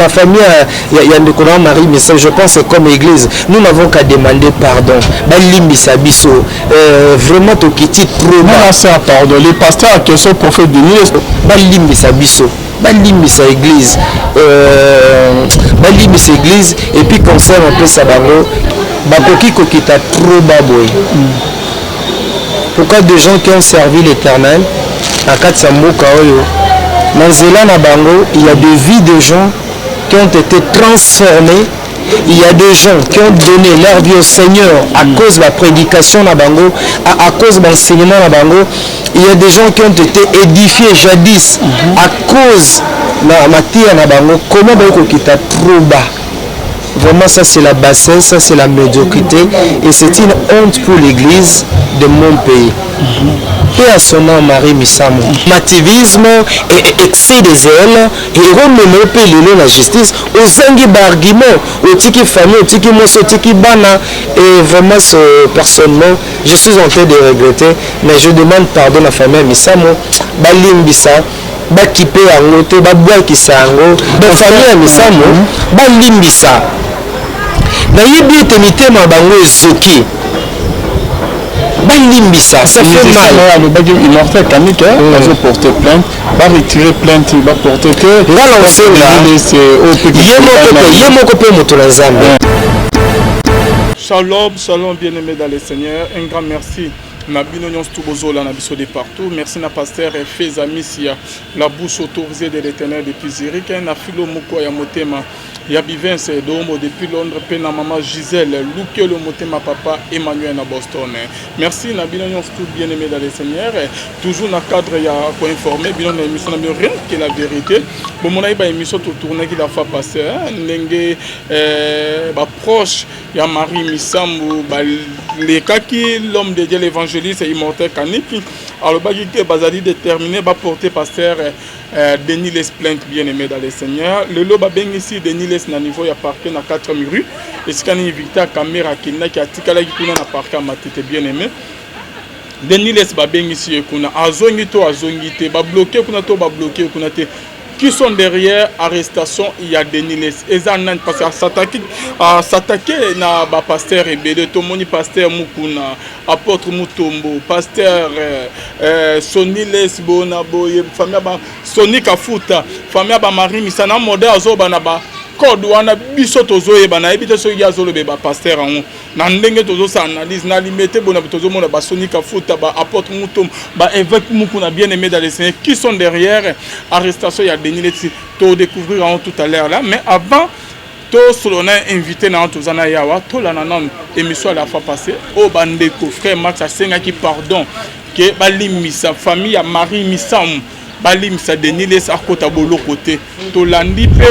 la famille il y a de Marie Missa, je pense que comme église nous n'avons qu'à demander pardon. Balimbisa biso vraiment to kiti trop non ça pardon les pasteurs qui sont prophètes de Dieu balimbisa biso balimbisa église balimbisa église et puis concert un peu ça bango bakoki kokita trop baboy. Pourquoi des gens qui ont servi l'Éternel à Katsamboka oyo Nanzela na bango, il y a des vies de gens qui ont été transformés. Il y a des gens qui ont donné leur vie au Seigneur à cause de la prédication na bango, à cause de l'enseignement na bango. Il y a des gens qui ont été édifiés jadis à cause de la matière na bango. Comment bako kita trop bas? Vraiment ça c'est la bassesse, ça c'est la médiocrité et c'est une honte pour l'église de mon pays. Et à son nom Marie Misamo. Mativisme et excès de zèle et remémorer la justice aux zangi barguiment, aux tiki famille, aux tiki mosso, tiki bana et vraiment ce personnellement je suis en train de regretter mais je demande pardon à la famille Misamo. Balimbisa bakipe yango te babwakisa yango bafamille ya Misamo balimbisa nayebi ete mitema bango ezoki balimbisa ça fait mal le bagage immortel Kanik va porter plainte va retirer plainte va porter que nga lancer yemoko pe moto na Nzambe. Shalom shalom bien-aimés dans le Seigneur, un grand merci na bino nyonso tubozola na biso de partout. Merci na pasteur Feza Misia, la bouche autorisée de l'Éternel depuis Zurich, na filo moko ya motema ya Bivens Dombo depuis Londres, pe na maman Gisèle Luke le motema papa Emmanuel na Boston. Merci na bino nyonso tout bien-aimé dans le Seigneur, toujours na cadre ya ko informer bino na émission na bio rien que la vérité. Bon mon ba émission to tourner qui la fa passer ndenge ba proche ya Marie Misambu ba les kaki l'homme de Dieu l'évangéliste immortel Kaniki alors bagi que bazali déterminé va porter pasteur Denis Les plainte bien-aimé dans le Seigneur le loba ben ici Denis Les na niveau ya parquet na 4 rue et ce qu'on invité caméra qui na ki atikala ki kuna na parquet matete bien-aimé Denis Les ba ben ici kuna azongi te ba bloquer kuna to ba bloquer kuna te qui sont derrière arrestation il y a Denis Les ezanan parce que s'attaquer na ba pasteur ebele to moni pasteur Mukuna apôtre Mutombo pasteur Soni Les bona boye famille ba Soni Kafuta famille ba Marie Misana modèle azoba na ba code wana biso tozoyeba na ebite so yazolobe ba pasteur ango na ndenge tozo sa analyse na limité bona tozo mona ba Soni Kafuta ba apôtre Mutombo ba évêque Mukuna bien-aimé dans les Seigneur qui sont derrière arrestation il y a Denis Les to découvrir tout à l'heure là mais avant to solona invité na tozana yawa to la nanan émission la fois passée au bandeko frère Max asenga qui pardon que balimisa famille ya Marie Misam balimisa Denis Les akota bolo côté to landi pe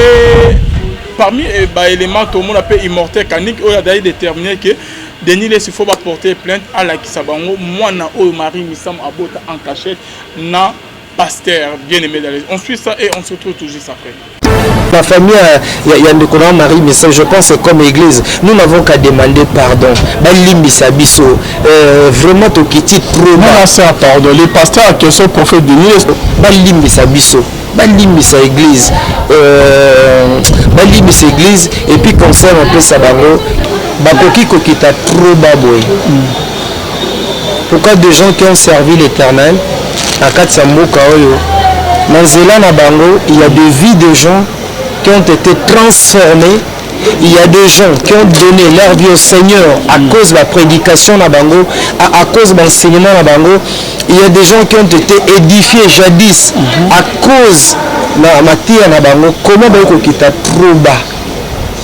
parmi ba éléments tout le monde appelle immortel Kanik o a d'ailleurs déterminé que Denis Les il faut pas porter plainte à la kisabango moi na o Marie Misam abota en cachette na pasteur bien-aimé dans les on suit ça et on se retrouve toujours après. La famille, il y a de Marie Missa, je pense que comme église, nous n'avons qu'à demander pardon. Balimbisa biso, vraiment to kiti trop non ça pardon les pasteurs qui sont prophètes de Dieu balimbisa biso balimbisa église balimbisa église et puis concert un peu ça bango bakoki kokita trop baboy. Pourquoi des gens qui ont servi l'Éternel à Katsamboka oyo Nanzela na bango, il y a des vies de gens qui ont été transformés. Il y a des gens qui ont donné leur vie au Seigneur à cause de la prédication na bango, à cause de l'enseignement na bango. Il y a des gens qui ont été édifiés jadis à cause de la matière na bango. Comment bako kita trop bas?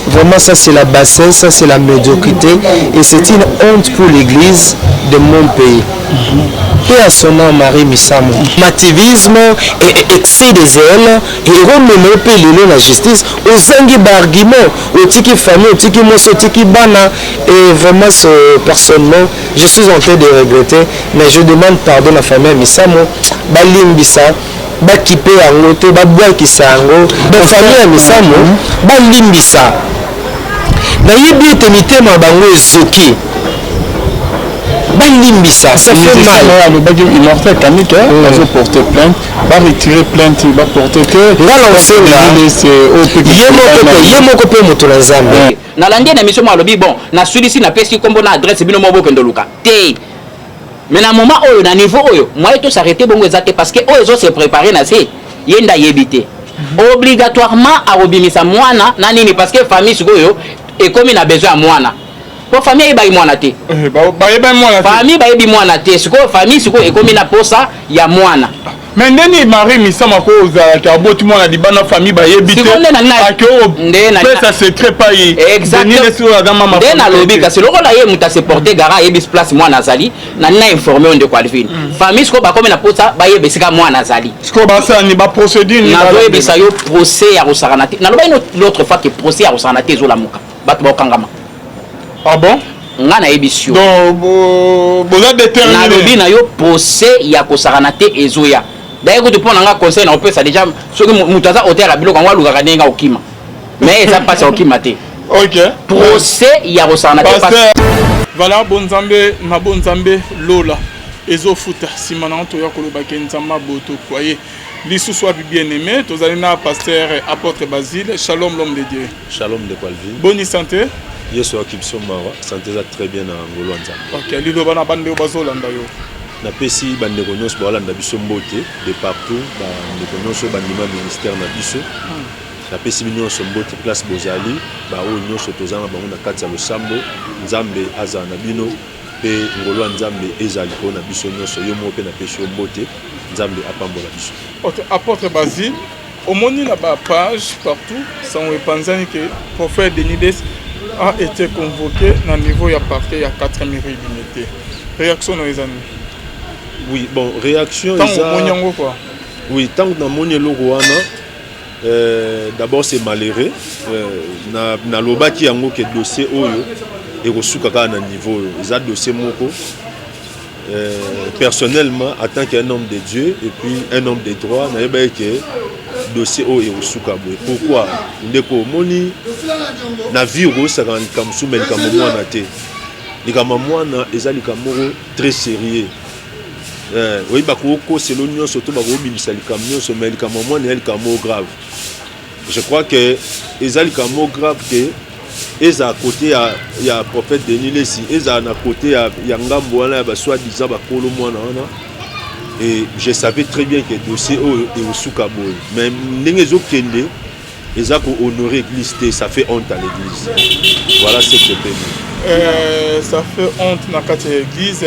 Vraiment ça c'est la bassesse, ça c'est la médiocrité et c'est une honte pour l'église de mon pays. Et à son nom Marie Misamo. Mativisme et excès de zèle et remémorer la justice aux zangi barguiment, aux tiki famille, aux tiki mosso, tiki bana et vraiment ce personnellement je suis en train de regretter mais je demande pardon à la famille Misamo. Balimbisa bakipe yango te babwakisa yango bafamille ya Misamo balimbisa nayebi ete mitema bango ezoki Bandimbisa, ça fait mal. Le bagage immortel, Kamik, ils ont porté plainte, va retirer plainte, va porter que. Là, on sait là. Yemoko pe moto na Zambie. Na landi na mission malobi bon, na celui-ci na pesi kombo na adresse bino mo bokendo luka. Té. Mais na moment oyo na niveau oyo, moi to s'arrêter bongo ezate parce que oyo zo se préparer na se yenda yebité. Obligatoirement à obimisa mwana na nini parce que famille sikoyo et comme il a besoin à mwana. Pour famille ba mwana te. Famille ba yebi mwana te, sikoyo famille sikoyo et comme il a posa ya mwana. Mais ndeni mari misama ko za ka boti mwana di bana famille ba yebité. Ça secret pas yi. Exactement. Ndena lobi kasi lokola ye muta se porter gara yebis place mwana zali na na informer on de qualifie. Famille sikoyo ba comme na posa ba yebisika mwana zali. Sikoyo ba ça ni ba procédure ni na yebisa yo procès ya rosaranate. Na loba l'autre fois que procès ya rosaranate zo la muka. Bato ba kangama. Ah bon? Ngana ebisio. Donc vous avez déterminé. Na lobi na yo procès ya rosaranate ezoya. D'ailleurs, tu prends un conseil, on peut ça déjà. Ce que Moutaza hôtel à Bilok, on va le regarder au Kima. Mais ça passe au Kima. Ok. Procès, il y a Rosanate. Voilà, bon Zambé, Lola. Ezo Futa, Simanan, Toya Kolobaken, Zamba, Boto, Foyer. L'issue soit bien aimé. Tous allez na pasteur apôtre Basile. Shalom, l'homme de Dieu. Shalom de Qualvi. Bonne santé. Yeso Akipso Mawa. Santé très bien à Ngolwanza. Ok, Lido Bana Bande Bazolanda yo. Na pesi bandeko nyonso balanda biso mbote de partout bandeko nyonso bandima ministère na biso na pesi nyonso mbote place bozali ba o nyonso tozanga bango na kati ya losambo nzambe aza na bino pe ngolwa nzambe ezali ko na biso nyonso yo mo pe na pesi mbote nzambe apambola biso. Ok, apôtre Basile au moni na ba page partout sans epanzani que prophète Denis a été convoqué na niveau ya parquet ya 4000 unité. Réaction dans les années. Oui, bon, réaction. Oui, tant que dans mon d'abord c'est malheureux. Na loba qui yango que dossier oyo et reçuka na niveau ils a dossier moko. Personnellement, en tant qu'un homme de Dieu et puis un homme de droit, na yeba que dossier oyo et reçuka boy. Pourquoi? Ndeko moni na vie ro ça kan comme soumel comme moi na te. Ni comme moi na ezali comme très sérieux. Oui, c'est l'union surtout mais grave. Je crois que les alcamo grave que ils à côté il y a prophète Denis Lessi, ils à côté il y a ngambo là soit disant bakolo mwana et je savais très bien que dossier est au soukabo mais n'engezo kende ils a honorer l'église ça fait honte à l'église. Voilà ce que je peux. Ça fait honte na kati l'église.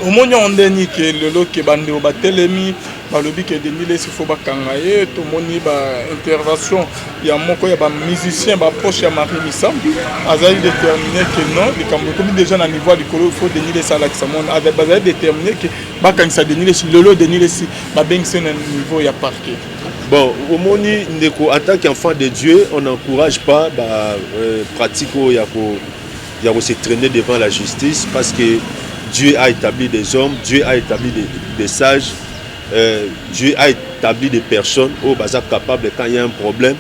Au moment où on dit que le lot qui est bandé au batelemi, le but que Denis Lessi faut pas kangaye, tout le monde a intervention. Il y a mon musicien proche à Marie Missam, Azaï déterminé que non, comme déjà à niveau du colo, il faut Denis Lessi à l'Axamon, Azaï déterminé que quand ça Denis Lessi, le lot Denis Lessi, bien que c'est un niveau il y a parquet. Bon, au moment où en tant qu'enfant de Dieu, on n'encourage pas pratique il y a se traîner devant la justice parce que Dieu a établi des hommes, Dieu a établi des sages, Dieu a établi des personnes qui sont capables, quand il y a un problème,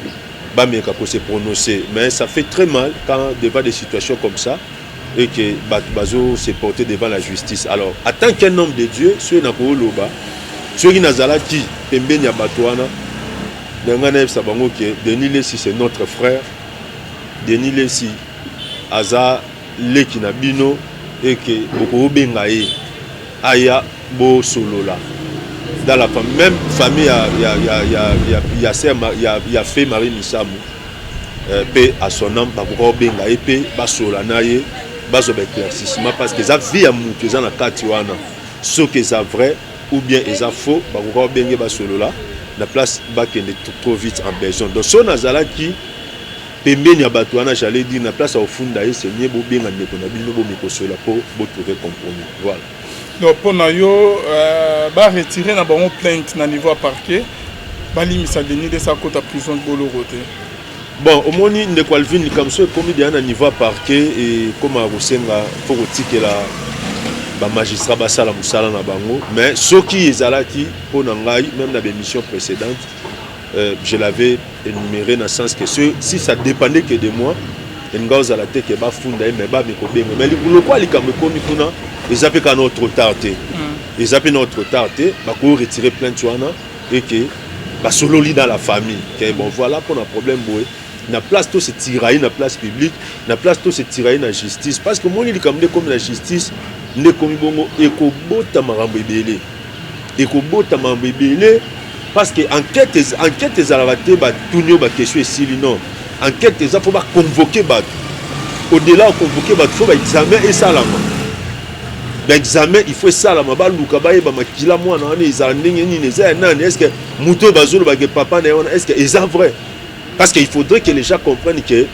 de se prononcer. Mais ça fait très mal quand devant des situations comme ça et que Bazo s'est porté devant la justice. Alors, en tant qu'un homme de Dieu, ceux qui ont ceux qui Denis Lessi c'est notre frère, Denis Lessi Aza Lekinabino et que beaucoup bengaye aya bo solola dans la même famille il y a fait Marie Missamu paix à son âme beaucoup bengaye paix basola naye bazo éclaircissement parce que ça vie à mutu za na kati wana ce que ça vrai ou bien ça faux beaucoup bengaye basolola la place bakende trop vite en besoin donc son azala qui pembeni ya bato wana j'allais dire na place au funda ye c'est mieux bobenga ndeko na bino bomikosola po trouver compromis voilà. Donc pour na yo ba retirer na bango plainte na niveau à parquet balimisa Denis de sa côté prison de Bolorote. Bon au moni ndeko Alvin comme ça comme il y a na niveau à parquet et comme a rosenga faut retirer la ba magistrat basala musala na bango mais ce qui ezalaki pour ngai même dans les missions précédentes je l'avais énuméré dans le sens que si ça dépendait que de moi, il y a la tête qui est fondée, mais le quoi il ils appellent quand notre tarte. Ils appellent notre tarte, bah qu'on retirer plein de soins et que bah solo dans la famille. Que bon voilà pour un problème boy. Na place tout se tirailler na place publique, na place tout se tirailler na justice parce que moi il comme la justice ne comme bongo ekobota marambo ebele. Ekobota marambo ebele parce que enquête ezalaka te ba tunyo ba question esili non. Enquête eza faut ba convoquer ba au-delà de convoquer il faut examen et ça là. L'examen il faut ça là ba luka ba yeba makila mwana wana ezala ndenge nini eza nani est-ce que muto bazolo ba ke papa na wana est-ce que eza vrai? Parce qu'il faudrait que les gens comprennent que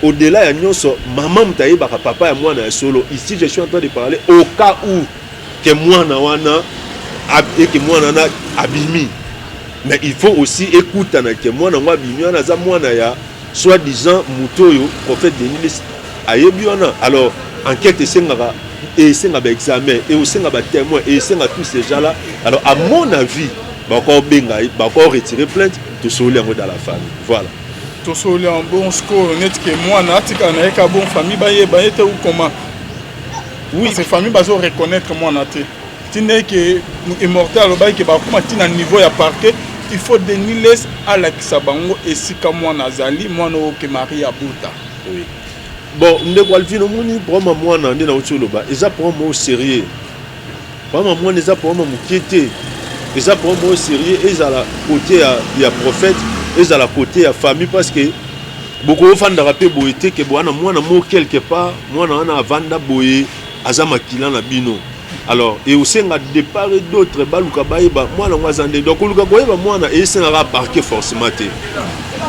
au-delà de nyonso maman mutaye ba papa ya mwana solo. Ici je suis en train de parler au cas où que mwana wana et que mwana na abimi. Mais il faut aussi écouter que mwana ngwa abimi wana za mwana ya soi-disant mutoyo prophète Denis ayebi wana. Alors enquête esengaka et c'est un examen et aussi un témoin et c'est tous ces gens là. Alors à mon avis encore retirer plainte tout seul dans la famille. Voilà. Tout seul en bon score net que moi na tika na eka bon famille ba yete ou comment. Oui, ces familles bazo reconnaître moi na te. Tine que immortel ba que ba kuma tina niveau ya parquet, il faut déniler à la kisabango et si comme moi nazali moi no que Marie Abuta. Oui. Bon, ndeko alvino moni vraiment moi na ndena otoloba, eza pour moi au sérieux. Vraiment moi eza pour moi mukete. Eza pour moi au sérieux et à la côté ya prophète, et à la côté ya famille parce que beaucoup de fans de rapper boité que moi na mo quelque part, moi na vanda boye azama kila na bino. Alors et aussi on a départ d'autres baluka baeba moi na ngazande donc luka boyeba moi na et c'est na parquet forcément te.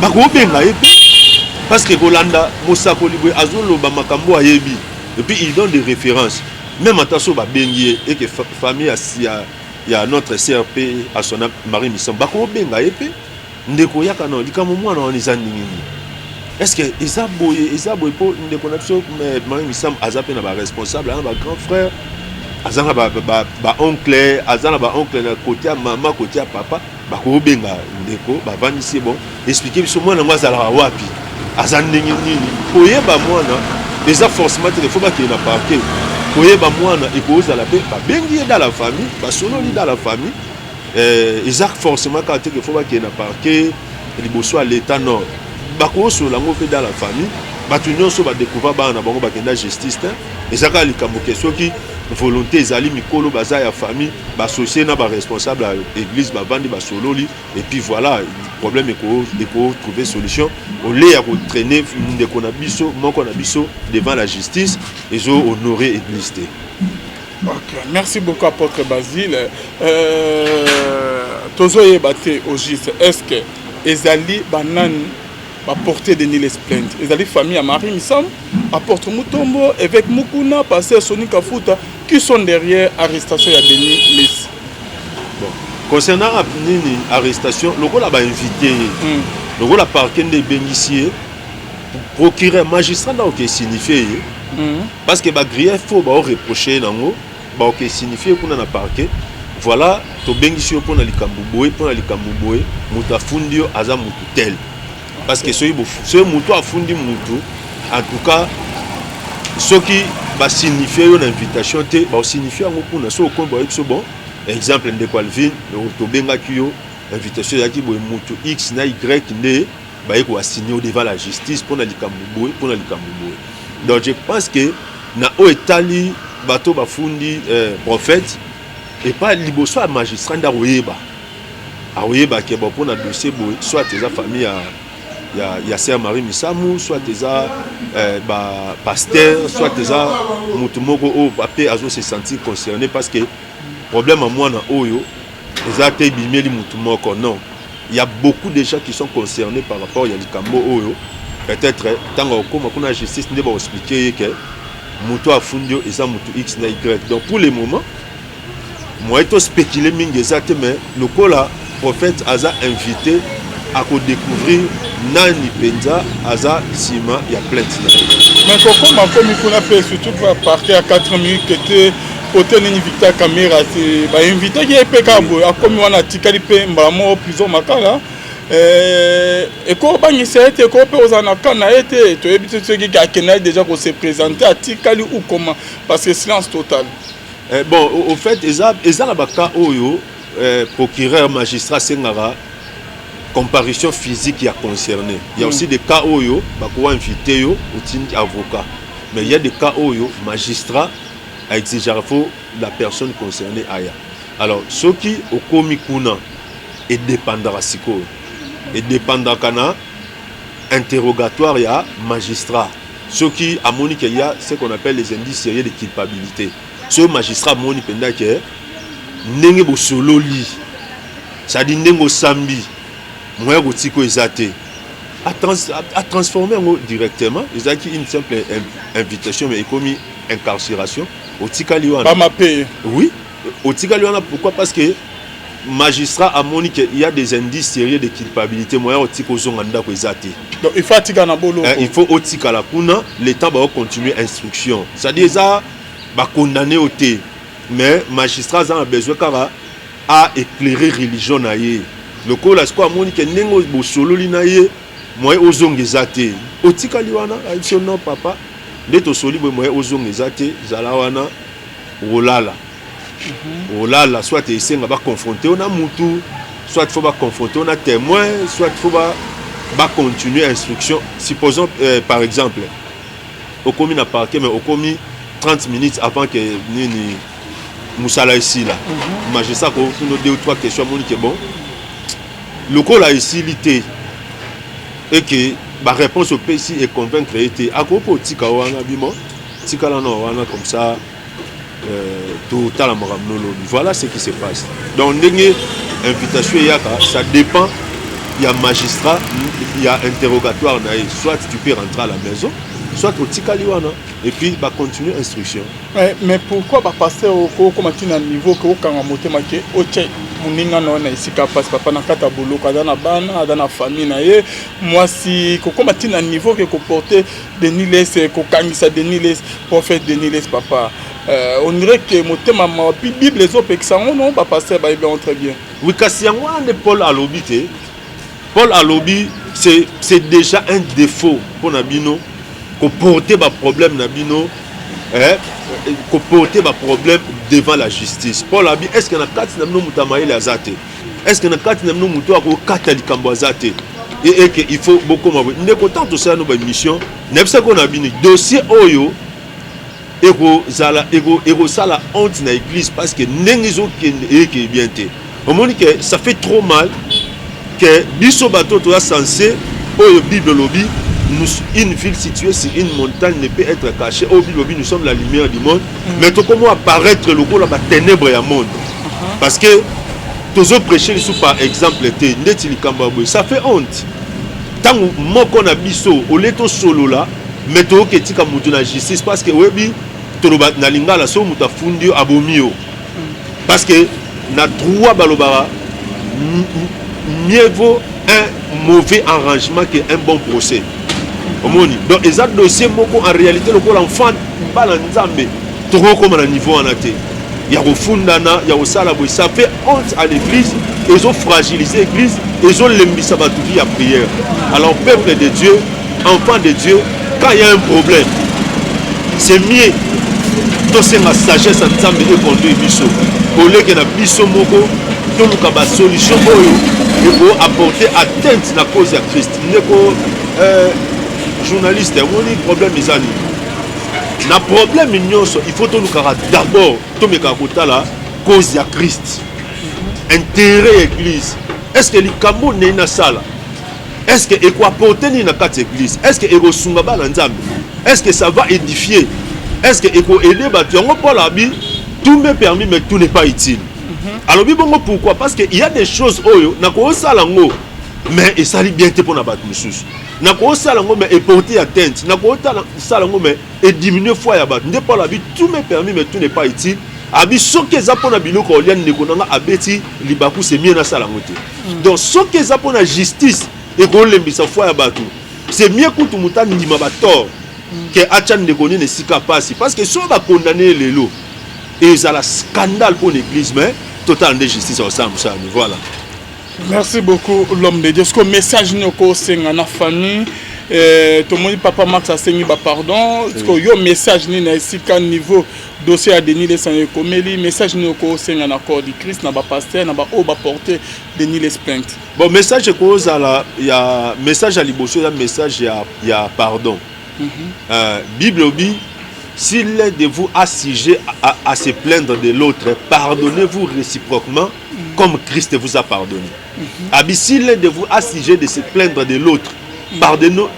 Ba ko benga parce que Golanda Moussako Libre Azolo Bamakambo Ayebi et puis il donne des références même à Tasso Babengie et que famille il y a notre CRP à son Marie Missam Bako Benga épée Ndeko Yakano likamo moi na onizani nini est-ce que Isabo pour Ndeko Napso Marie Missam Azapé na ba responsable na ba grand frère Azana ba oncle Azana ba oncle na côté à maman côté à papa Bako Benga Ndeko ba vanisi bon expliquer biso moi na ngazala wapi azandenge nini koyeba mwana déjà forcément il faut pas qu'il na parquet koyeba mwana ikoza la ba bengi dans la famille ba solo dans la famille exact forcément quand il faut pas qu'il na parquet liboso à l'état nord ba ko so lango fait dans la famille ba tunyo so ba découvrir ba na bango ba kenda justice et ça ka likambo question qui volonté ezali mikolo baza ya famille ba associé na ba responsable à l'église ba vandi ba solo li et puis voilà problème et pour trouver solution au lieu de traîner ndeko na biso moko na biso devant la justice et zo honorer église. OK, merci beaucoup apôtre Basile. Tozo yebate au juste est-ce que ezali banani va porter de les plaintes. Ezali famille à Marie Missam apporte Mutombo avec Mukuna passer Soni Kafuta qui sont derrière arrestation ya Denis Messi. Bon. Concernant l'arrestation, le rôle a invité, le rôle a parqué des bénéficiaires, procureur magistrat qui signifie, parce que le grief faut reprocher, qui signifie qu'on a parqué. Voilà, to bénéficiaire pour les Kambouboé, Moutafundio, Aza Moutou parce que ce Moutou a fundi Moutou, en tout cas, ce qui va signifier une invitation, va signifier un ce bon. Exemple de Calvin, le Benga Kyo, invitation à Moutou X, na Y, ne, va signer devant la justice pour les Kambouboé. Donc je pense que na Oetali, bateau bafundi prophète, et pas liboso à magistrat d'Aoueba. Aoueba qui est bon pour notre dossier, soit tes familles il y a Sœur Marie Missamou, soit tes pasteur, soit tes Moutumoko au papier à se sentir concerné parce que problème à moi dans Oyo, les actes bimeli Moutumoko non. Il y a beaucoup de gens qui sont concernés par rapport à Yalikambo Oyo. Peut-être tant qu'on a justice ne va expliquer que Moutou a fundio et ça Moutou X na Y. Donc pour le moment, moi je spéculer exact mais le coup là prophète a invité à découvrir nani penza aza sima ya plainte. Mais comment comme il faut surtout pour partir à 4 minutes que tu côté ni Victor Caméra c'est ba invité qui est pekabo a comme on a tikali pe mbamo prison makala et ko bangi c'est ko pe ozana kana été to ebité ceux qui a déjà ko se présenter à tikali ou comment parce que silence total. Bon, au fait, ils ont cas oyo procureur magistrat sengara comparution physique qui a concerné. Il y a aussi des cas oyo bako invité yo ou avocat. Mais il y a des cas oyo magistrat a exigé la personne concernée aya. Alors, ce qui au komi kuna et dépendra siko et dépendra kana interrogatoire il y a magistrat. Ce qui a moni qu'il y a ce qu'on appelle les indices sérieux de culpabilité. Ce magistrat moni penda que ndenge bo solo li ça dit ndenge sambi moya ko tiko ezate a transformer directement ezaki une simple invitation mais comme incarcération au tikali wana pas mapé oui au tikali wana pourquoi parce que magistrat a moni qu'il y a des indices sérieux de culpabilité moya ko tiko zonganda ko ezate donc il faut tika na bolo il faut au tikala kuna l'état va continuer instruction ça dit ça va condamner au thé mais magistrat a besoin car à éclairer religion naie le col à ce quoi moni que nengo bo solo li naie moi ozongezate otika liwana action non papa ndeto soli moi ozongezate zalawana olala olala soit esenga ba confronter on a mutu soit faut ba confronter on a témoin soit faut ba continuer instruction supposons par exemple au commis na parquet mais au commis 30 minutes avant que nini Moussala ici là. Magistrat ko nous 2 ou 3 questions moni que bon. Le col a ici lité et que ba réponse au PC est convaincre était à propos tika wana bimo tika la no wana comme ça tout à la moramno voilà ce qui se passe. Donc ndenge invitation yaka ça dépend il y a magistrat il y a interrogatoire naï soit tu peux rentrer à la maison soit au tika liwana et puis va continuer instruction. Mais pourquoi va passer au comme à niveau que au kangamote make au tché muninga na ici capable papa na kata bolo kada na bana dans la famille na ye moi si comme à niveau que porter de niles ko kangisa de niles prophète de niles papa on dirait que motema ma bible les autres que ça non va passer ba bien très bien. Oui kasiango de Paul Alobité. Paul Alobi c'est déjà un défaut pour Nabino qu'on porter des problèmes Nabino qu'on porter des problèmes devant la justice. Paul Abi est-ce que na kati na mutamaye la zate est-ce que na kati na muto ko kata likambo zate et que il faut beaucoup ne content tout ça nos mission n'ebse ko na bini dossier oyo ego zala ego sala honte na église parce que nengizo qui bien té au monde que ça fait trop mal que biso bato to censé oyo bible lobby une ville située sur une montagne ne peut être cachée. Au Bible, nous sommes la lumière du monde. Mais comment apparaître le coup là ténèbres du monde? Parce que tous autres prêcheurs sont par exemple ça fait honte. Tant que on a biso au leto solo là, mais to que tika mutu na justice parce que webi to na lingala so muta fundio abomio. Parce que na droit balobara mieux vaut un mauvais arrangement qu'un bon procès. Donc, les autres dossiers, en réalité, l'enfant, balanzambe, trop comme à niveau en athée. Il y a au fundana, il y a au salabou, ça fait honte à l'église, ils ont fragilisé l'église, ils ont l'embissé à vie à prière. Alors, peuple de Dieu, enfant de Dieu, quand il y a un problème, c'est mieux de la sagesse en ensemble et conduire biso. Pour les qui ont biso moko, tout le monde a solution pour apporter atteinte à la cause de Christ. Journaliste, on problème des années. Na problème il faut tout nous d'abord tout me la cause de Christ. Intérêt église. Est-ce que les Cambo n'est na sala? Est-ce que quoi porter ni na quatre église? Est-ce que ego sungaba na nzambe? Est-ce que ça va édifier? Est-ce que ego aider batu on pas la bi tout m'est permis mais tout n'est pas utile. Alors bon pourquoi? Parce que il y a des choses oyo na ko sala ngo mais et ça bien pour na batu mususu. Na ko sala ngo mais et porter atteinte. Na ko sala ngo mais et diminuer foi ya batu. N'est pas la bi tout m'est permis mais tout n'est pas utile. Abi soki eza pona biloko olian nekonanga abeti libaku c'est mieux na sala ngote. Donc soki eza pona justice et ko lembisa foi ya batu. C'est mieux que muta ndima ba tort que achan nekoni ne sika pasi parce que so ba condamner lelo et ça la scandale pour l'église mais total de justice ensemble ça voilà. Merci beaucoup l'homme de Dieu. Ce que message noko senga na famille tout le monde papa Max a saigné ba pardon. Ce que yo message ni na sika niveau dossier à Denis les Seigneurs Komeli, message nous au Seigneur en accord du Christ, n'a pas pasteur, n'a pas haut, va porter Denis les plaintes. Bon, message cause à la, il y a message à l'Ibosso, il y a message, il y a pardon. Bible dit, s'il est de vous assiégé à se plaindre de l'autre, pardonnez-vous réciproquement comme Christ vous a pardonné. S'il est de vous assiégé de se plaindre de l'autre,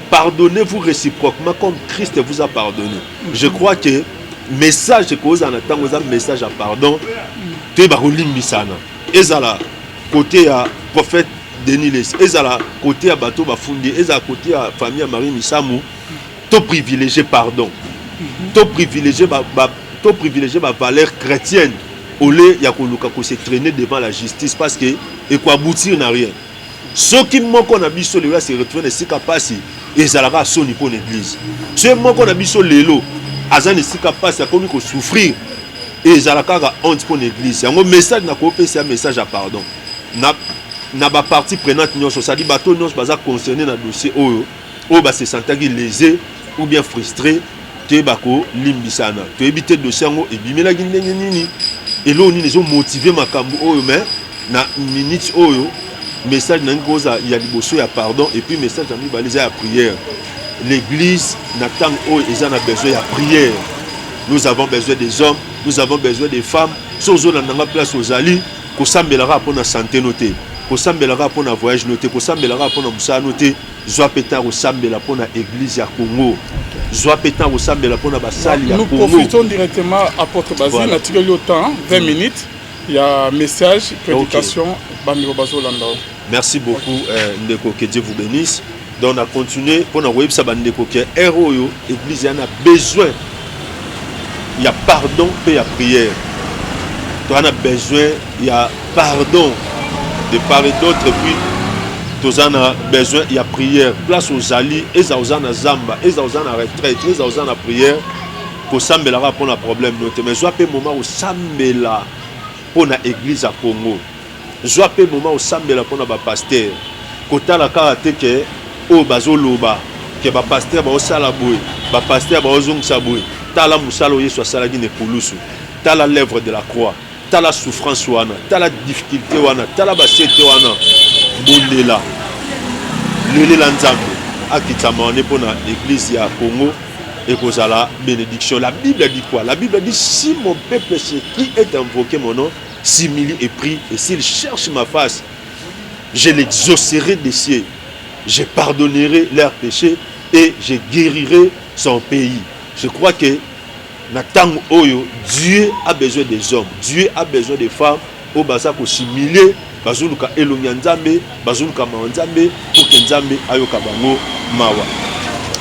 pardonnez-vous réciproquement comme Christ vous a pardonné. Je crois que message cause en attendant un message à pardon, tu es barimbisana. Et ça là, côté à prophète Denis Les, et ça là, côté à bateau bafundi, et ça côté à famille à Marie Misamou, tu privilégié pardon. Tu privilégié ma valeur chrétienne. Au lieu de se traîner devant la justice parce que et quoi aboutir n'a rien. Ce qui manque on a mis sur le reste se retrouver si capable et ça la son pour l'église. Ce qui manque on a mis sur le lot, azan si capable à comme souffrir et ça la honte pour l'église. Un message n'a pas c'est un message à pardon. Na ba partie prenante nyonso ça dit bateau nyonso baza concerné dans dossier o ba se sentir lésé ou bien frustré. Tu es limbisana, tu es habité de sango et bimela nini et là on est motivé ma kambu oyo mais na minute oyo message na ngoza il y a liboso ya pardon et puis message na baliser ya prière. L'église n'attend oyo ils en a besoin de prière. Nous avons besoin des hommes, nous avons besoin des femmes. Sozo na nga place aux ali ko sambelara pour na santé noté, ko sambelara pour na voyage noté, ko sambelara pour na musa noté. Joa pétan au sambela pour la église à Congo. Joa pétan au sambela pour la basali à Congo. Nous profitons directement à Porte Basile. Voilà. On a le temps, 20 minutes. Il y a un message, prédication, okay. Merci beaucoup, Ndeko, que Dieu vous bénisse. Donc on a continué pour la web Sabandeko qui est héros. L'église en a besoin. Il y a pardon et il y a prière. On a besoin, il y a pardon de part et d'autre. Puis nous avons besoin, il y a prière. Place aux alliés, et aux en zamba, et aux en retraite, et aux en prière. Pour s'embellir pour un problème. Mais je peux moment où s'embellir pour l'église à Congo. Je peux moment où s'embellir pour un pasteur. Quand la karaté que au bazo loba, que ba pasteur ba osalaboui, ba pasteur ba ozong saboui. Tala musalo yeso salagi ne pulusu. Tala l'œuvre de la croix. Tala souffrance wana, tala difficulté wana, tala basete wana. Bondela. Le Lanzambe a quitté pour l'église à Congo et que la bénédiction. La Bible dit quoi? La Bible dit si mon peuple qui est invoqué mon nom, s'humilie et prie, et s'il cherche ma face, je l'exaucerai des cieux, je pardonnerai leurs péchés et je guérirai son pays. Je crois que Dieu a besoin des hommes, Dieu a besoin des femmes au basa pour s'humilier. Bazuluka elongi nzambe, bazuluka manzambe pour que nzambe ayoka bango mawa.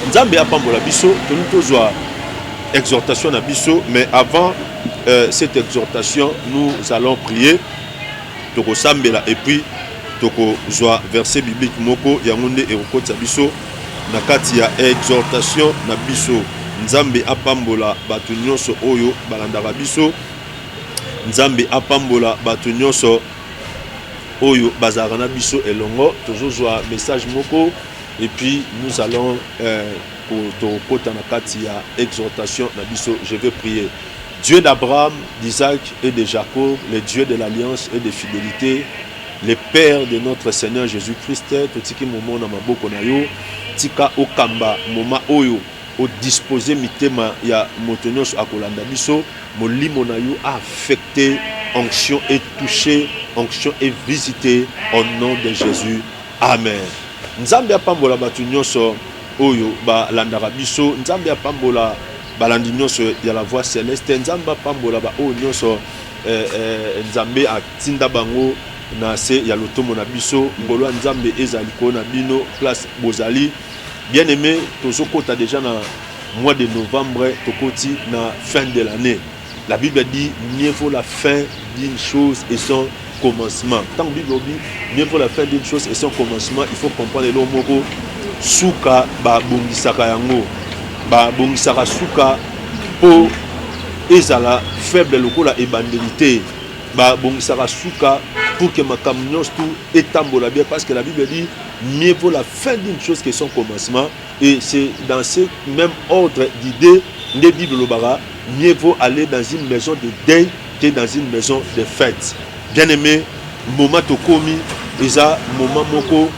Nzambe apambola biso, tonu tozwa exhortation na biso, mais avant cette exhortation, nous allons prier. Toko sambela et puis toko zwa verset biblique moko yangonde e okotsa biso na kati ya exhortation na biso. Nzambe apambola batu nyonso oyo balandaka biso. Nzambe apambola batu nyonso Oyo Bazarana Biso et Longo, toujours un message moko, et puis nous allons pour Katia exhortation Nabiso, je vais prier. Dieu d'Abraham, d'Isaac et de Jacob, le Dieu de l'alliance et de fidélité, le Père de notre Seigneur Jésus-Christ, totiki momo na maboko na yo, tika okamba moma oyo au disposer mitema ya motonyoso akolanda biso, molimo na yo a affecté, onction est touchée, onction est visitée au nom de Jésus. Amen. Nzambe apambola batu nyonso oyo ba landaka biso, Nzambe apambola balandi nyonso ya la voix céleste, Nzambe apambola ba o nyonso Nzambe atinda bango na se ya lotomo na biso, ngolo Nzambe ezali ko na bino place bozali. Bien aimé, tozokota déjà na mois de novembre, tokoti na fin de l'année. La Bible dit mieux vaut la fin d'une chose et son commencement. Tant que la Bible dit mieux vaut la fin d'une chose et son commencement, il faut comprendre le mot suka ba bongisaka yango. Ba bongisaka suka po ezala faible lokola ebandélité. Ba bongisaka suka pour que ma camion tout étambola bien, parce que la Bible dit mieux vaut la fin d'une chose que son commencement. Et c'est dans ce même ordre d'idées, les Bibles mieux vaut aller dans une maison de deuil que dans une maison de fête. Bien aimé, moment tokomi, eza moment moko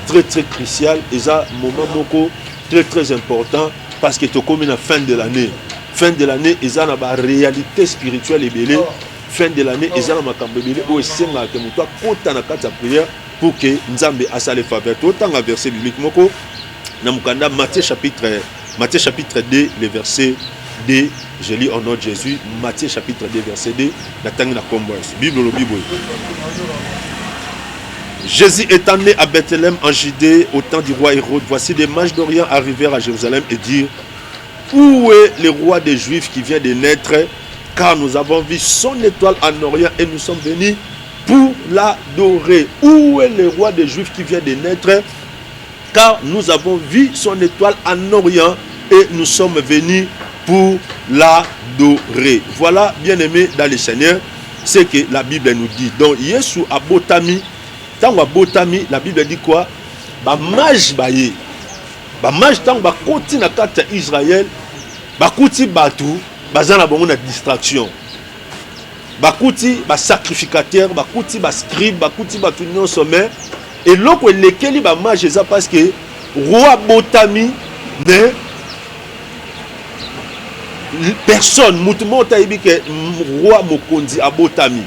très très crucial, eza moment moko très très important parce que tokomi na fin de l'année. Fin de l'année, eza na ba réalité spirituelle ebele. Fin de l'année, eza na makambo ebele o esenga ke muto akota na kati ya prière pour que Nzambe asale faveur. Autant un verset biblique moko na mukanda Matthieu chapitre 2 le verset 2. Je lis au nom de Jésus, Matthieu chapitre 2, verset 2, la tangi na kombo. Bible le Bible. Jésus étant né à Bethléem en Judée au temps du roi Hérode, voici des mages d'Orient arrivèrent à Jérusalem et dirent: où est le roi des Juifs qui vient de naître? Car nous avons vu son étoile en Orient et nous sommes venus pour l'adorer. Où est le roi des Juifs qui vient de naître? Car nous avons vu son étoile en Orient et nous sommes venus pour l'adorer. Voilà, bien aimé dans le Seigneur, ce que la Bible nous dit. Donc, Yesu a botami, tant a botami, la Bible dit quoi? Ba mage baye. Ba mage tant ba koti na kati Israël, ba koti batu, bazana bongo na distraction. Ba koti ba sacrificateur, ba koti ba scribe, ba koti batu non sommet. Et loko lekeli ba mage ça parce que roi botami, mais personne, moutement taïbi que roi Mokondi a botami.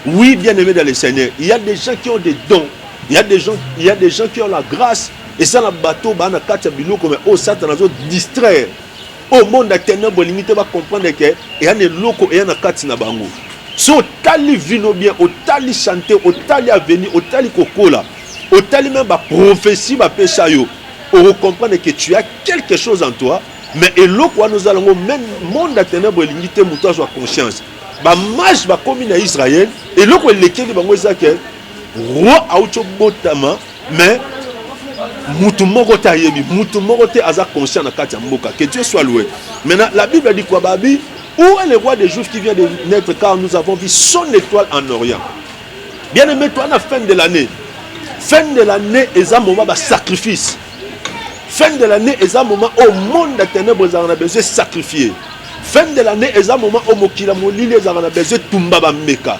Oui, bien aimé dans le Seigneur, il y a des gens qui ont des dons, il y a des gens qui ont la grâce, et ça na bateau, ba na katia biloko, mais oh Satan a distraire. Au monde des ténèbres, limité va comprendre que il y a des locaux, il y a na katia na bango. So tali vino bien, au tali chanter, au tali avenir, au tali kokola, au tali même ba prophétie, ba péchayo, on comprendre que tu as quelque chose en toi. Mais et là quoi nous allons même monde à ténèbres limité mouton soit conscience ba mage ba comme na Israël et là quoi lesquels bango ezake roi auto botama mais mouton moko tayebi mouton moko te aza conscient na kati ya mboka. Que Dieu soit loué. Maintenant la Bible dit quoi babi? Où est le roi des Juifs qui vient de naître? Car nous avons vu son étoile en Orient. Bien aimé, toi à la fin de l'année est un moment de sacrifice. Fin de l'année est un moment où le monde des ténèbres a besoin de sacrifier. Fin de l'année est un moment où Mokila Molili a besoin de Tumba Bameka.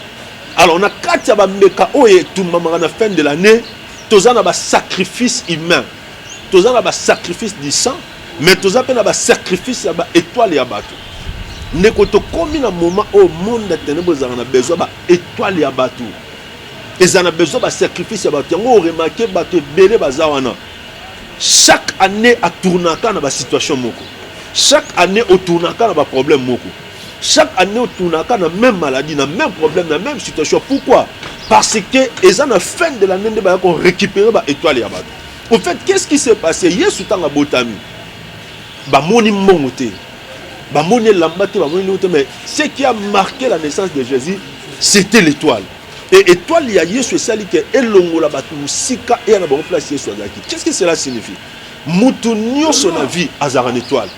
Alors on a 4 Bameka où est Tumba à la fin de l'année. Tous en a un sacrifice humain. Tous en a un sacrifice du sang. Mais tous en a un sacrifice étoile et abattu. Nous avons un moment où le monde des ténèbres a besoin d'étoile et abattu. Ils ont besoin de sacrifice et abattu. On a remarqué que les gens chaque année à tourner dans la situation moko. Chaque année au tourner dans le problème moko. Chaque année au tourner dans la même maladie, dans le même problème, dans la même situation. Pourquoi? Parce que ils ont la fin de l'année de récupérer l'étoile et abattu. Au fait, qu'est-ce qui s'est passé? Hier sous temps à Botami. Ba moni mongote. Ba moni lambate, ba moni mongote. Mais ce qui a marqué la naissance de Jésus, c'était l'étoile. Et étoile, il y a Yesu sali que elongola batu sika et na bon place Yesu azaki. Qu'est-ce que cela signifie? Mutu nyonso na vie azara étoile.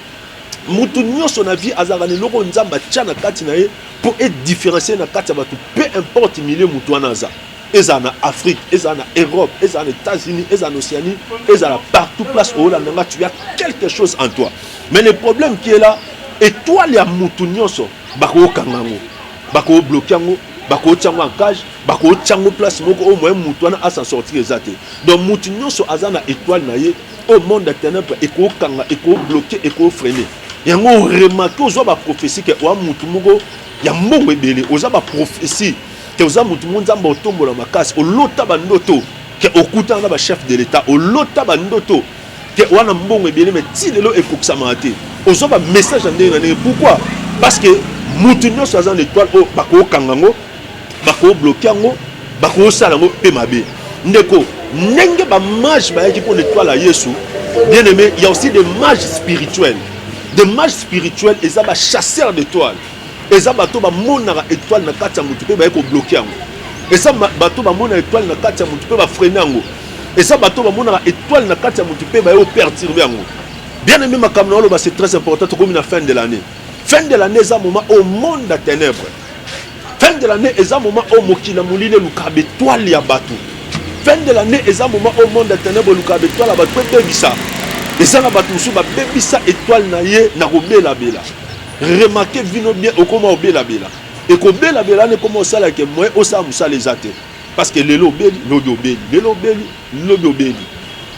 Mutu nyonso na vie azara ne loko nzamba tchana kati na ye pour être différencié na kati batu peu importe milieu mutu anaza. Eza na Afrique, eza na Europe, eza na États-Unis, eza na Océanie, eza na partout place où là tu as quelque chose en toi. Mais le problème qui est là, étoile ya mutu nyonso bako kangango, bako bloquer ngo. Bako tchango en cage, bako tchango place moko au moins mutuana à s'en sortir exacté. Donc mutunyo so azana étoile na ye au monde des ténèbres eko kanga eko bloqué eko freiner. Yango remarqué ozo ba prophétie que wa mutu moko ya mbongo ebele oza ba prophétie que oza mutu monza mbotombo la makasi o lota ba ndoto que okuta na ba chef de l'état o lota ba ndoto que wana mbongo ebele mais ti lelo ekokisa mate ozo ba message ndé na pourquoi? Parce que mutunyo so azana étoile o bako kangango bako bloqué yango bako sala yango pe mabe ndeko ndenge ba mage ba yaki pour l'étoile à Yesu. Bien aimé, il y a aussi des mages spirituels. Des mages spirituels et ça va chasseurs d'étoiles. Et ça bato ba monara étoile na kati ya mutu pe ba yako bloqué yango. Et ça bato ba monara étoile na kati ya mutu pe ba freiner yango. Et ça bato ba monara étoile na kati ya mutu pe ba yako perturber yango. Bien aimé, ma caméra c'est très important comme la fin de l'année. Fin de l'année c'est un moment au monde des ténèbres. Fin de l'année est un moment où Mokila Mouline Lukabe toile ya batou. Fin de l'année est un moment au monde des ténèbres Lukabe toile ya batou bébisa. Et ça na batou sou ba bébisa étoile na ye na robé la bela. remarquez vino bien au comment obela bela et ko bela bela ne comment ça là que moi au ça musa les athées parce que les lobeli lobeli les lobeli lobeli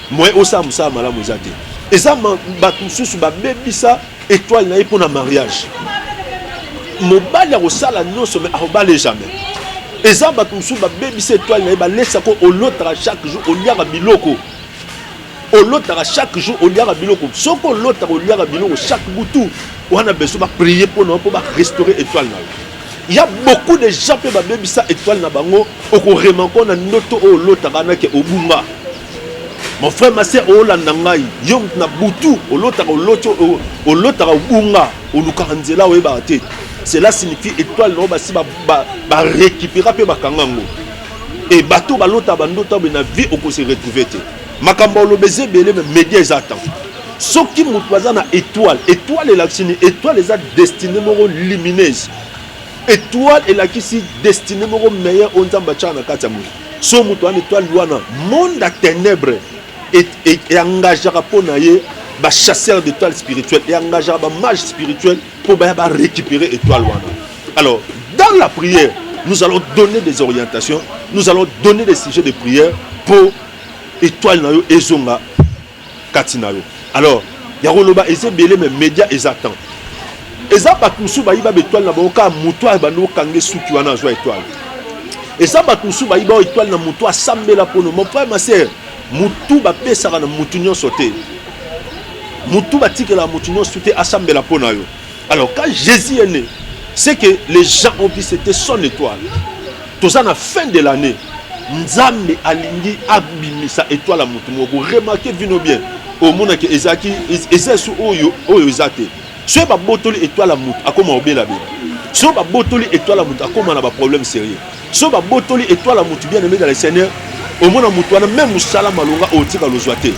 moi au ça musa malamu les athées et ça batu susu ba bebisa étoile na pour na mariage mobali au sala non sommet au balé jamais et ça batu susu ba bebisa étoile na ba laisse ko au l'autre chaque jour au liara biloko au l'autre chaque jour au liara biloko soko l'autre au liara biloko chaque boutou on a besoin de prier pour nous pour restaurer étoile na. Il y a beaucoup de gens qui ont besoin étoile na bango au vraiment qu'on a noto au l'autre que au bunga. Mon frère ma sœur au landangai yom na butu au l'autre au bunga au lukaranzela au ebate. Cela signifie étoile no ba si ba récupérer pe ba kangango. Et bateau ba l'autre ba ndoto na vie au se retrouver te. Makambo lo beze belé mais médias attend. Ce qui m'a na étoile est la étoile est destinée moro lumineuse. Étoile est la qui si destinée moro meilleur on tamba chana katamu. So muto an étoile wana monde à ténèbres et engagera pour naie ba chasseur d'étoiles spirituelles et engagera ba mage spirituel pour ba récupérer étoile wana. Alors dans la prière, nous allons donner des orientations, nous allons donner des sujets de prière pour étoile na yo ezonga katina yo. Alors, il y a roloba et c'est belé mais médias et attendent. Et ça batusu ba iba étoile na boka mutoa ba no kange suki wana zo étoile. Et ça batusu ba iba étoile na mutoa sambela pono. Mon frère ma sœur, mutu ba pesa na mutunyo sauté. Mutu ba tikela mutunyo sauté asambela pono yo. Alors quand Jésus est né, c'est que les gens ont dit c'était son étoile. Tout ça à la fin de l'année, Nzambe alingi abimisa étoile à mutu mo. Vous remarquez vino bien. Au monde que Ezaki Ezesu oyo ezate so ba botoli étoile la mutu akoma obela bela so ba botoli étoile la mutu akoma na ba problème sérieux so ba botoli étoile la mutu bien aimé dans le Seigneur au monde mutu wana même musala malonga otika lozwate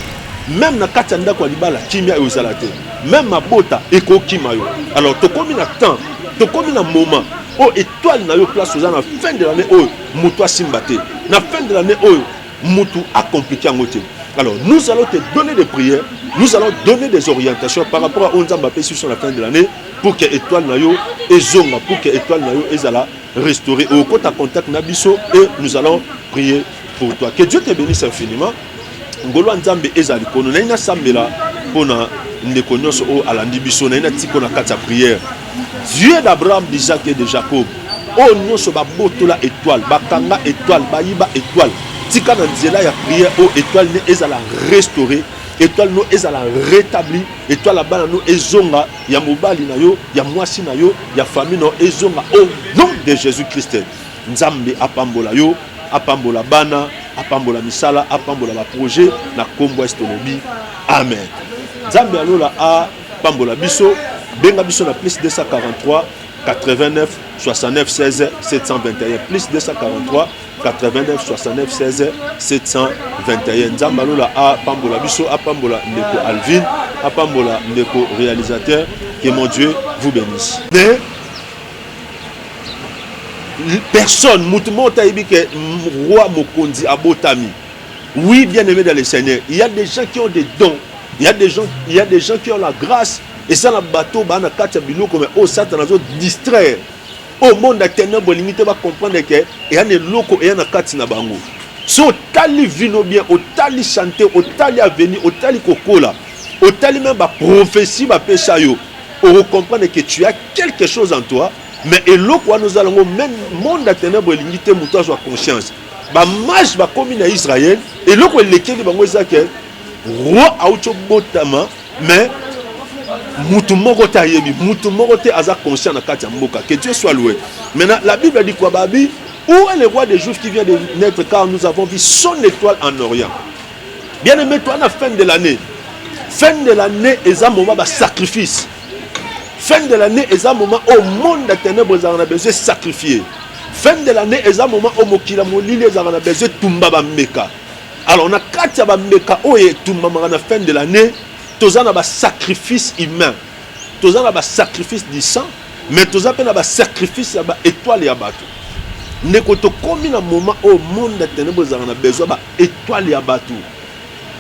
même na katanda kwa libala kimia ezalate même mabota eko kimayo alors to komi na temps to komi na moment o étoile na yo place aux na fin de l'année o mutu asimbate na fin de l'année o mutu a compliqué ngote. Alors, nous allons te donner des prières, nous allons donner des orientations par rapport à Onzamba Pessu sur la fin de l'année pour que l'étoile Nayo et Zonga, pour que l'étoile Nayo et Zala restaurer au compte à contact Nabiso et nous allons prier pour toi. Que Dieu te bénisse infiniment. Ngolo Nzambe Ezali Kono, Naina Sambela, Pona Nekonyoso O Alandibiso, Naina Tikona Kata prière. Dieu d'Abraham, d'Isaac et de Jacob, O Nyoso Babotola étoile, Bakanga étoile, Baïba étoile. Tika na nzela ya prière o étoile ne ezala restaurer étoile no ezala rétablir étoile bana no ezonga ya mobali na yo ya mwasi na yo ya famille no ezonga au nom de Jésus-Christ. Nzambe apambola yo apambola bana apambola misala apambola ba projet na kombo estolobi amen. Nzambe alola apambola biso benga biso na plus 243 89 69 16 721 plus 243 89 69 16 721. Nzambalola a pambola biso a pambola ndeko Alvin a pambola ndeko réalisateur. Que mon Dieu vous bénisse. Mais personne mutumo taibi que roi Mokondi abotami. Oui, bien aimé dans le Seigneur, il y a des gens qui ont des dons, il y a des gens qui ont la grâce et ça na bateau ba na katia biloko mais au Satan azo distraire. Au monde à ténèbres limité va comprendre que il y a des locaux et il y a des katina bango. So tali vino bien, au tali chanter, au tali avenir, au tali kokola, au tali même ba prophétie ba pécha yo. On comprendre que tu as quelque chose en toi, mais et loko nous allons même monde à ténèbres limité muto soit conscience. Ba mage ba comme na Israël et loko lekeli bango ça que roi auto botama mais mutu moko ta yebi mutu moko te aza conscient na kati ya mboka. Que Dieu soit loué. Maintenant la Bible dit quoi babi? Où est le roi des Juifs qui vient de naître car nous avons vu son étoile en Orient. Bien aimé toi à la fin de l'année. Fin de l'année est un moment de sacrifice. Fin de l'année est un moment au monde des ténèbres on a besoin de sacrifier. Fin de l'année est un moment où mokila molile on a besoin de tumba ba meka. Alors on a kati ya ba meka o e tumba na fin de l'année. Tous en a un sacrifice humain, tous en a un sacrifice du sang, mais tous en a un sacrifice étoile et abattu. Ne koto komi na moment au monde des ténèbres on a besoin d'étoile et abattu.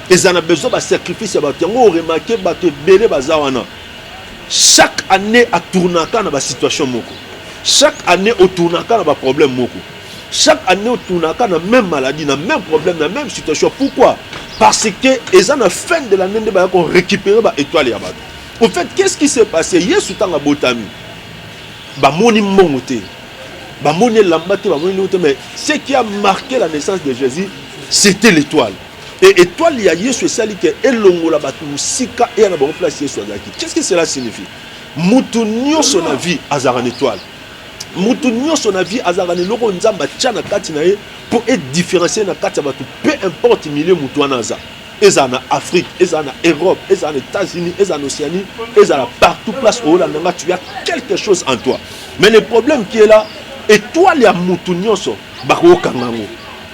Et on a besoin de sacrifice et abattu. On a remarqué que belé bazawana. Chaque année à tourner dans la situation moko. Chaque année au tourner dans le problème moko. Chaque année au tourner dans la même maladie, dans le même problème, dans la même situation. Pourquoi? Parce que ils ont la fin de l'année de récupérer l'étoile. Au fait, qu'est-ce qui s'est passé? Hier, sous temps à Botami, moni mongote, moni lambate, mais ce qui a marqué la naissance de Jésus, c'était l'étoile. Et l'étoile, il y a Yesu sali que elongo la batu musika et na bon place Yesu azaki. Qu'est-ce que cela signifie? Mutu nyonso na vie azara une étoile. Mutu nyonso na vie azara ne loko nzamba tchana kati na ye pour être différencié na kati batu peu importe milieu mutu anaza. Eza na Afrique, eza na Europe, eza na États-Unis, eza na Océanie, eza na partout place où là tu as quelque chose en toi. Mais le problème qui est là, étoile ya mutu nyonso bako kangango,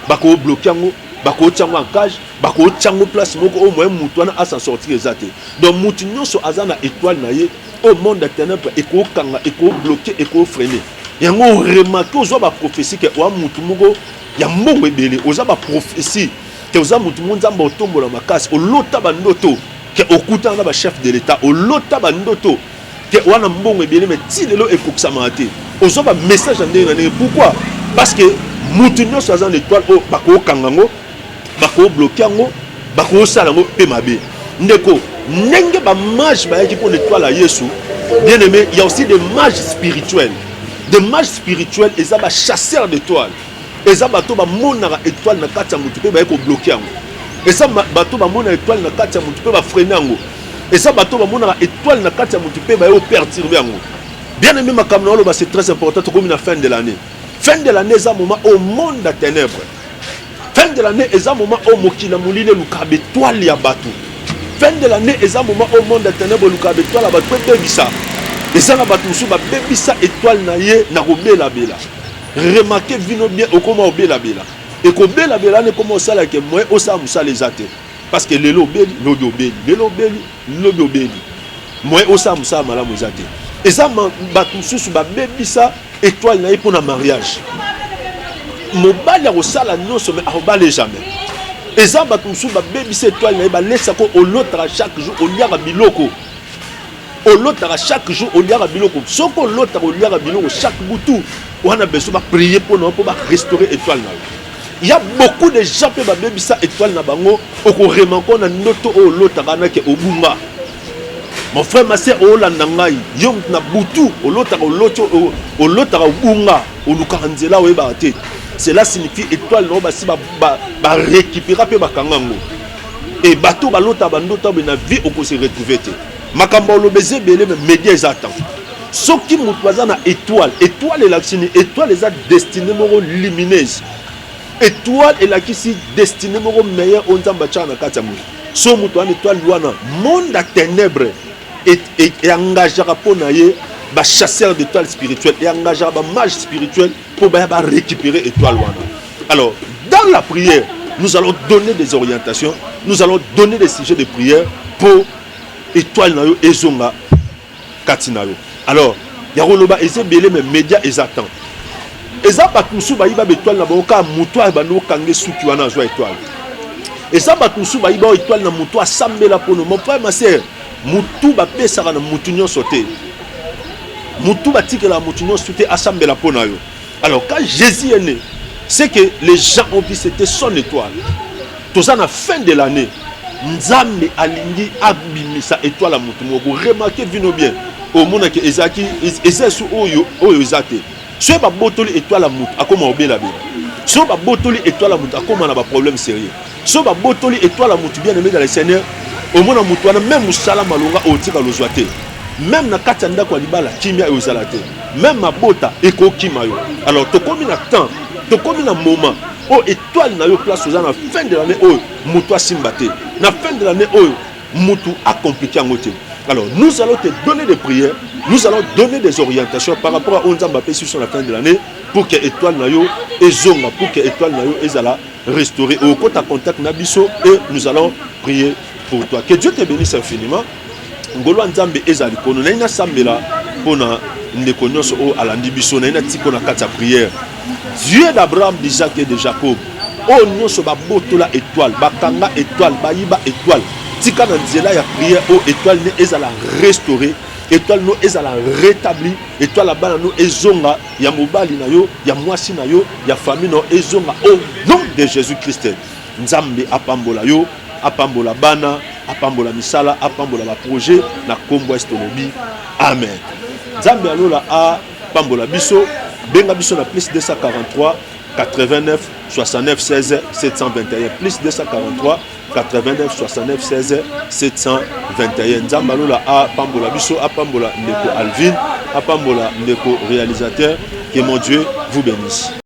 bako bloquer ngo, bako tchango en cage, bako tchango place moko au moins mutu na s'en sortir ezate. Donc mutu nyonso azana étoile na ye au monde des ténèbres et ko kanga et ko bloquer et ko freiner. Yango remarqué aux ba prophétie que wa mutu moko ya mbongo ebele, aux ba prophétie que aux mutu monzamba otombola makasi, o lota bandoto que okuta na ba chef de l'état, o lota bandoto que wana mbongo ebele mais ti lelo ekokisama te. Aux ba message ndenge. Pourquoi? Parce que mutu nyonso azana étoile o bako kangango, bako bloquer ngo, bako sala ngo pe mabe. Ndeko nenge ba mage ba yaki pour l'étoile à Yesu. Bien aimé, il y a aussi des mages spirituels. Des mages spirituels, ils sont chasseurs d'étoiles. Ils sont monara étoile na kati ya mutu pe ba ko bloquer ngo. Ils sont monara étoile na kati ya mutu pe ba freiner ngo. Ils sont monara étoile na kati ya mutu pe ba perturber ngo. Bien aimé makamna lo ba c'est très important comme la fin de l'année. Fin de l'année c'est un moment au monde des ténèbres. Fin de l'année c'est un moment au mokila mulile lukabe étoile ya batu. Fin de l'année c'est un moment au monde des ténèbres lukabe étoile ya batu pe bisa. Et ça na batu musu ba bebisa étoile na ye na kobela bela. Remarquez vino bien au comment obela bela. Et ko bela bela ne comment ça là que moi au ça musa les até. Parce que lelo beli, lobi obeli, lelo beli, lobi obeli. Moi au ça musa mala muzate. Et ça batu musu ba bebisa étoile na ye pour na mariage. Mobali ya kosala nyonso mais akobale jamais. Et ça batu musu ba bebisa étoile na ye ba laisse ko au l'autre chaque jour au liara biloko. Au l'autre chaque jour au liara biloko. Sauf au l'autre au liara biloko chaque boutou. On a besoin de prier pour nous pour restaurer l'étoile. Il y a beaucoup de gens qui ont besoin de l'étoile. Au remarquer qu'on a noté au l'autre au bunga. Mon frère, ma soeur, au landangai, yom na boutou, au l'autre au bunga, au lukaranzela au ebate. Cela signifie étoile non basi ba récupérer pe ba kangango. Et bateau ba l'autre bandoto na vie au ko se retrouver. Makamba lo beze belé mais médias attend. Ce qui nous présente à étoile, étoile est la étoile est destinée à lumineuse. Étoile est la qui si destinée à meilleur on t'en bâtir na katamu. Ce mutuan étoile wana monde à ténèbres et engagera pour naie ba chasseur d'étoiles spirituelles et engagera ba mage spirituel pour ba récupérer étoile wana. Alors dans la prière, nous allons donner des orientations, nous allons donner des sujets de prière pour étoile na yo ezonga katina yo. Alors, il y a des belé mais médias et attendent. Et ça bat musu ba iba étoile na boka mutoa ba no kange suki wana joie étoile. Et ça bat musu ba iba étoile na mutoa sambela pour nous. Mon frère ma sœur, mutu ba pesa na mutu nyon sauté. Mutu ba tikela mutu nyon sauté asambela pour na yo. Alors quand Jésus est né, c'est que les gens ont vu c'était son étoile. Tout ça à la fin de l'année, Nzambe alingi abimisa étoile à mutu moko. Remarquez vino bien. Au monde que Ezaki ezesu oyo ezate so ba botoli étoile à mutu akoma obela bela so ba botoli étoile à mutu akoma na ba problème sérieux so ba botoli étoile à mutu bien aimé dans le Seigneur au monde mutu wana même musala malonga otika lozwate même na kati ndako libala kimia ezalate même mabota ekokima yo. Alors to komi na temps to komi na moment o étoile na yo place aux na fin de l'année o mutu asimbate na fin de l'année o mutu a compliqué en côté. Alors, nous allons te donner des prières, nous allons donner des orientations par rapport à Onza Mbappé sur la fin de l'année pour que l'étoile Nayo et Zonga, pour que l'étoile Nayo et Zala restaurer au compte à contact Nabiso et nous allons prier pour toi. Que Dieu te bénisse infiniment. Ngolo Nzambe Ezali Kono, Naina Sambela, Pona, Nekonyoso O Alandibiso, Naina Tiko na kata prière. Dieu d'Abraham, d'Isaac et de Jacob, O Nyoso Babotola étoile, Bakanga étoile, Baïba étoile. Tika na nzela ya prière au étoile ne ezala restaurer étoile no ezala rétabli, étoile la bana no ezonga ya mobali na yo, ya mwasi na yo, ya famille no ezonga au nom de Jésus-Christ. Nzambe apambola yo, apambola bana, apambola misala, apambola ba projet na kombo estolobi. Amen. Nzambe alola apambola biso, benga biso na plus 243 89 69 16 721 plus 243 89 69 16 721. Nzambe alola apambola biso, apambola ndeko Alvin, apambola ndeko réalisateur. Que mon Dieu vous bénisse.